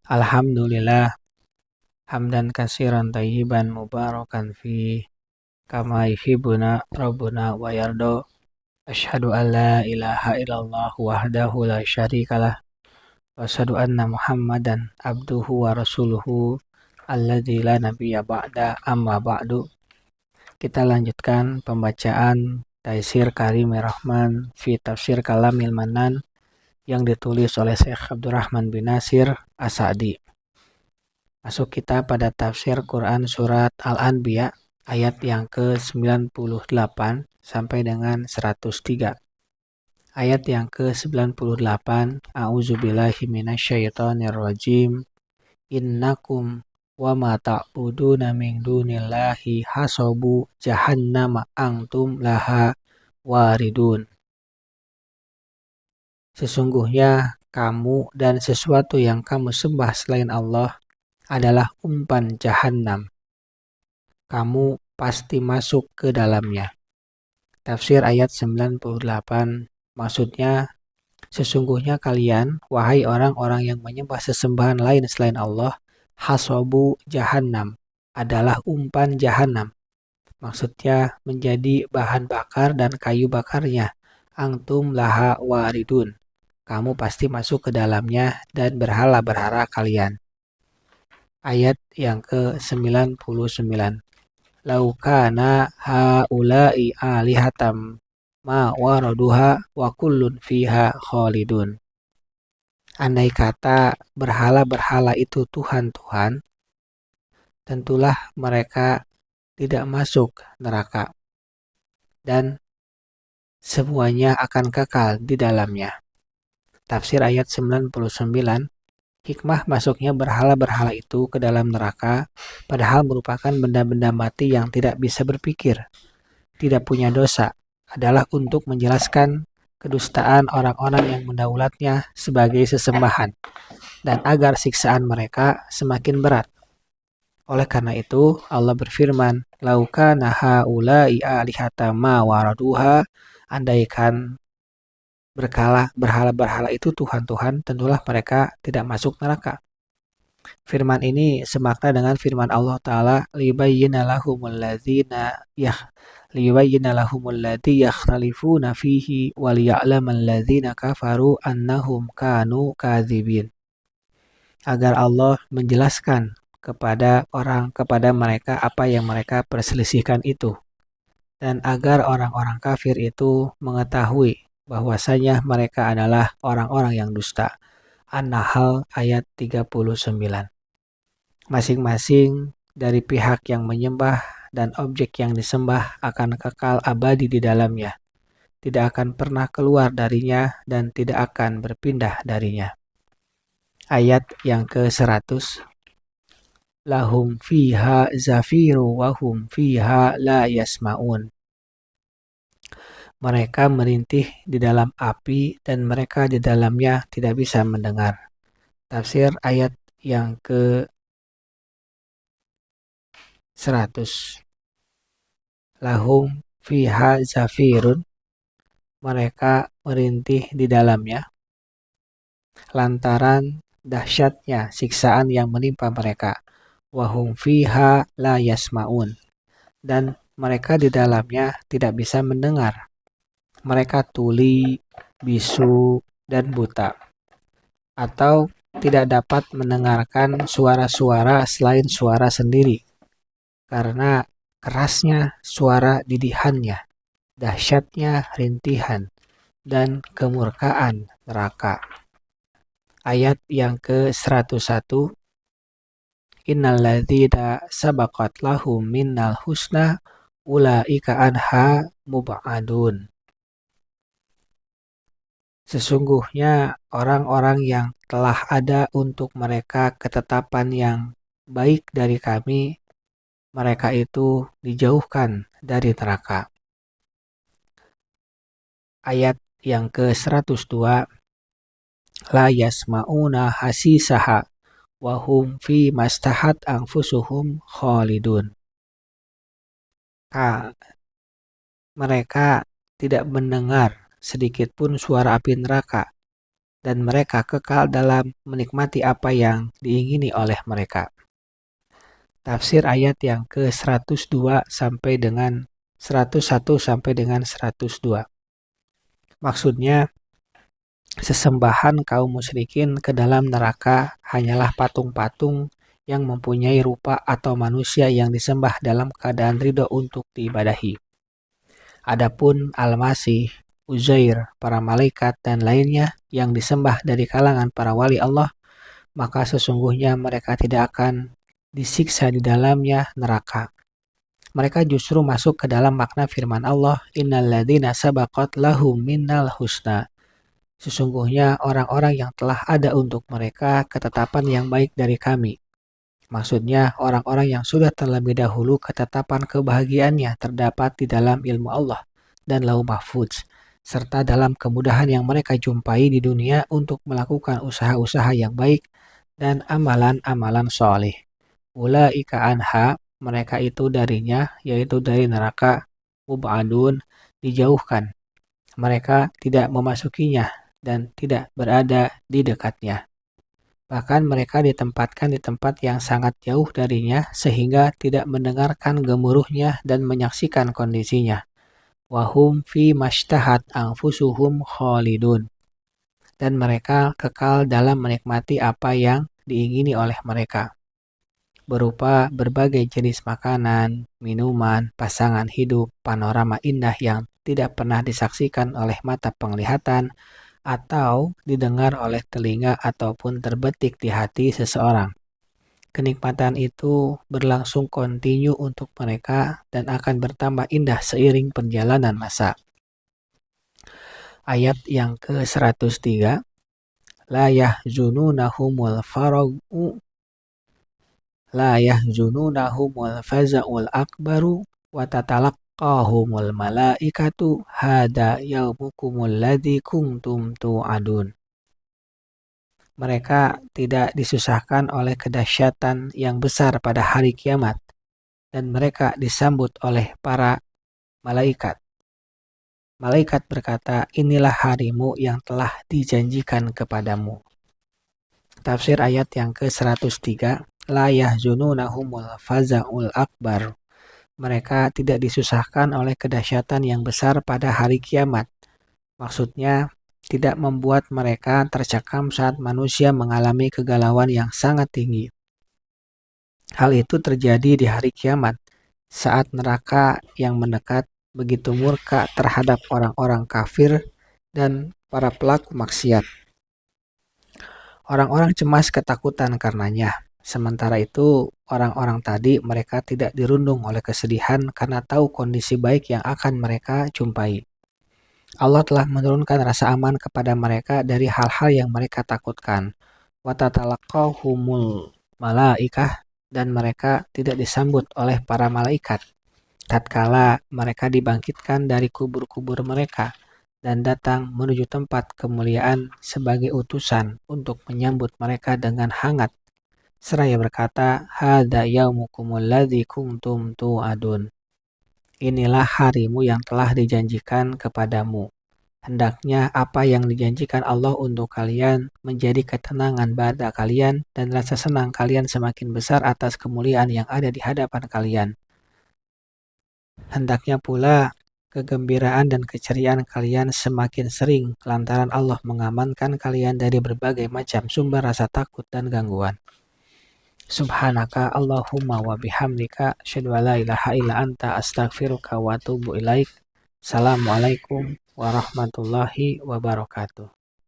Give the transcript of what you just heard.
Alhamdulillah, hamdan katsiran tayyiban mubarakan fi kama yuhibbuna rabbuna wa yarda. Asyhadu an la ilaha illallah wahdahu la syarikalah wa asyhadu anna Muhammadan abduhu wa rasuluhu alladzi la nabiyya ba'da amma ba'du. Kita lanjutkan pembacaan Taisir Karimir Rahman fi Tafsir Kalamil Manan yang ditulis oleh Syekh Abdurrahman bin Nasir As-Sa'di. Masuk kita pada tafsir Quran surat Al-Anbiya ayat yang ke-98 sampai dengan 103. Ayat yang ke-98, A'udzubillahi minasyaitonirrajim. Innakum wa ma ta'buduna min dunillahi hasabu jahannama antum laha waridun. Sesungguhnya kamu dan sesuatu yang kamu sembah selain Allah adalah umpan jahanam. Kamu pasti masuk ke dalamnya. Tafsir ayat 98, maksudnya, sesungguhnya kalian, wahai orang-orang yang menyembah sesembahan lain selain Allah, hasabu jahannam, adalah umpan jahanam. Maksudnya menjadi bahan bakar dan kayu bakarnya. Antum laha waridun. Kamu pasti masuk ke dalamnya dan berhala-berhala kalian. Ayat yang ke-99. Lau kana haula'i alihatam ma waraduha wa kullun fiha khalidun. Andai kata berhala-berhala itu Tuhan-Tuhan, tentulah mereka tidak masuk neraka dan semuanya akan kekal di dalamnya. Tafsir ayat 99. Hikmah masuknya berhala-berhala itu ke dalam neraka padahal merupakan benda-benda mati yang tidak bisa berpikir, tidak punya dosa, adalah untuk menjelaskan kedustaan orang-orang yang mendaulatnya sebagai sesembahan dan agar siksaan mereka semakin berat. Oleh karena itu, Allah berfirman, "Lau kana haula'i alihata ma waraduha", andaikan berhala-berhala itu Tuhan-Tuhan, tentulah mereka tidak masuk neraka. Firman ini semakna dengan firman Allah Ta'ala, liyubayyina lahumul ladzi yakhtalifuna fihi wa liya'lamal ladzina kafaru annahum kanu kadzibin. Agar Allah menjelaskan kepada mereka apa yang mereka perselisihkan itu, dan agar orang-orang kafir itu mengetahui bahwasanya mereka adalah orang-orang yang dusta. An-Nahl ayat 39. Masing-masing dari pihak yang menyembah dan objek yang disembah akan kekal abadi di dalamnya, tidak akan pernah keluar darinya dan tidak akan berpindah darinya. Ayat yang ke-100. Lahum fiha zafiru wa hum fiha la yasma'un. Mereka merintih di dalam api dan mereka di dalamnya tidak bisa mendengar. Tafsir ayat yang ke-100. Lahum fiha zafirun. Mereka merintih di dalamnya lantaran dahsyatnya siksaan yang menimpa mereka. Wahum fiha la yasma'un. Dan mereka di dalamnya tidak bisa mendengar. Mereka tuli, bisu, dan buta, atau tidak dapat mendengarkan suara-suara selain suara sendiri, karena kerasnya suara didihannya, dahsyatnya rintihan, dan kemurkaan neraka. Ayat yang ke-101. Innalladzina sabaqat lahum minnal husna ulaika anha mub'adun. Sesungguhnya orang-orang yang telah ada untuk mereka ketetapan yang baik dari kami, mereka itu dijauhkan dari neraka. Ayat yang ke-102. La yasma'una hasisaha wa hum fi mastahat anfusuhum khalidun. Mereka tidak mendengar sedikit pun suara api neraka, dan mereka kekal dalam menikmati apa yang diingini oleh mereka. Tafsir ayat yang ke-102 sampai dengan 101 sampai dengan 102. Maksudnya, sesembahan kaum musyrikin ke dalam neraka hanyalah patung-patung yang mempunyai rupa atau manusia yang disembah dalam keadaan ridho untuk diibadahi. Adapun Al-Masih, Uzair, para malaikat, dan lainnya yang disembah dari kalangan para wali Allah, maka sesungguhnya mereka tidak akan disiksa di dalamnya neraka. Mereka justru masuk ke dalam makna firman Allah, Innal ladzina sabaqat lahum minnal husna. Sesungguhnya orang-orang yang telah ada untuk mereka ketetapan yang baik dari kami. Maksudnya orang-orang yang sudah terlebih dahulu ketetapan kebahagiaannya terdapat di dalam ilmu Allah dan Lauh Mahfudz, serta dalam kemudahan yang mereka jumpai di dunia untuk melakukan usaha-usaha yang baik dan amalan-amalan soleh. Ulaika anha, mereka itu darinya, yaitu dari neraka, mub'adun, dijauhkan. Mereka tidak memasukinya dan tidak berada di dekatnya. Bahkan mereka ditempatkan di tempat yang sangat jauh darinya sehingga tidak mendengarkan gemuruhnya dan menyaksikan kondisinya. Wahum fi mashtahat anfusuhum khalidun. Dan mereka kekal dalam menikmati apa yang diingini oleh mereka, berupa berbagai jenis makanan, minuman, pasangan hidup, panorama indah yang tidak pernah disaksikan oleh mata penglihatan atau didengar oleh telinga ataupun terbetik di hati seseorang. Kenikmatan itu berlangsung kontinu untuk mereka dan akan bertambah indah seiring perjalanan masa. Ayat yang ke-103, La yahzununahumul fara'u La yahzununahumul faza'ul akbaru wa tatalaqqahumul malaikatu hada yaumukumul ladzi kuntum tu'adun. Mereka tidak disusahkan oleh kedahsyatan yang besar pada hari kiamat, dan mereka disambut oleh para malaikat. Malaikat berkata, inilah harimu yang telah dijanjikan kepadamu. Tafsir ayat yang ke-103, La yahzununahumul faza'ul akbar. Mereka tidak disusahkan oleh kedahsyatan yang besar pada hari kiamat. Maksudnya, tidak membuat mereka tercekam saat manusia mengalami kegalauan yang sangat tinggi. Hal itu terjadi di hari kiamat, saat neraka yang mendekat begitu murka terhadap orang-orang kafir dan para pelaku maksiat. Orang-orang cemas ketakutan karenanya. Sementara itu, orang-orang tadi mereka tidak dirundung oleh kesedihan karena tahu kondisi baik yang akan mereka jumpai. Allah telah menurunkan rasa aman kepada mereka dari hal-hal yang mereka takutkan. Wa tatalaqahumul malaikah, dan mereka tidak disambut oleh para malaikat tatkala mereka dibangkitkan dari kubur-kubur mereka dan datang menuju tempat kemuliaan sebagai utusan untuk menyambut mereka dengan hangat, seraya berkata, Hada yaumukumul ladzi kuntum tu'adun. Inilah harimu yang telah dijanjikan kepadamu. Hendaknya apa yang dijanjikan Allah untuk kalian menjadi ketenangan pada kalian dan rasa senang kalian semakin besar atas kemuliaan yang ada di hadapan kalian. Hendaknya pula kegembiraan dan keceriaan kalian semakin sering lantaran Allah mengamankan kalian dari berbagai macam sumber rasa takut dan gangguan. Subhanaka Allahumma wa bihamdika asyhadu an la ilaha illa anta astaghfiruka wa atubu ilaik. Assalamualaikum warahmatullahi wabarakatuh.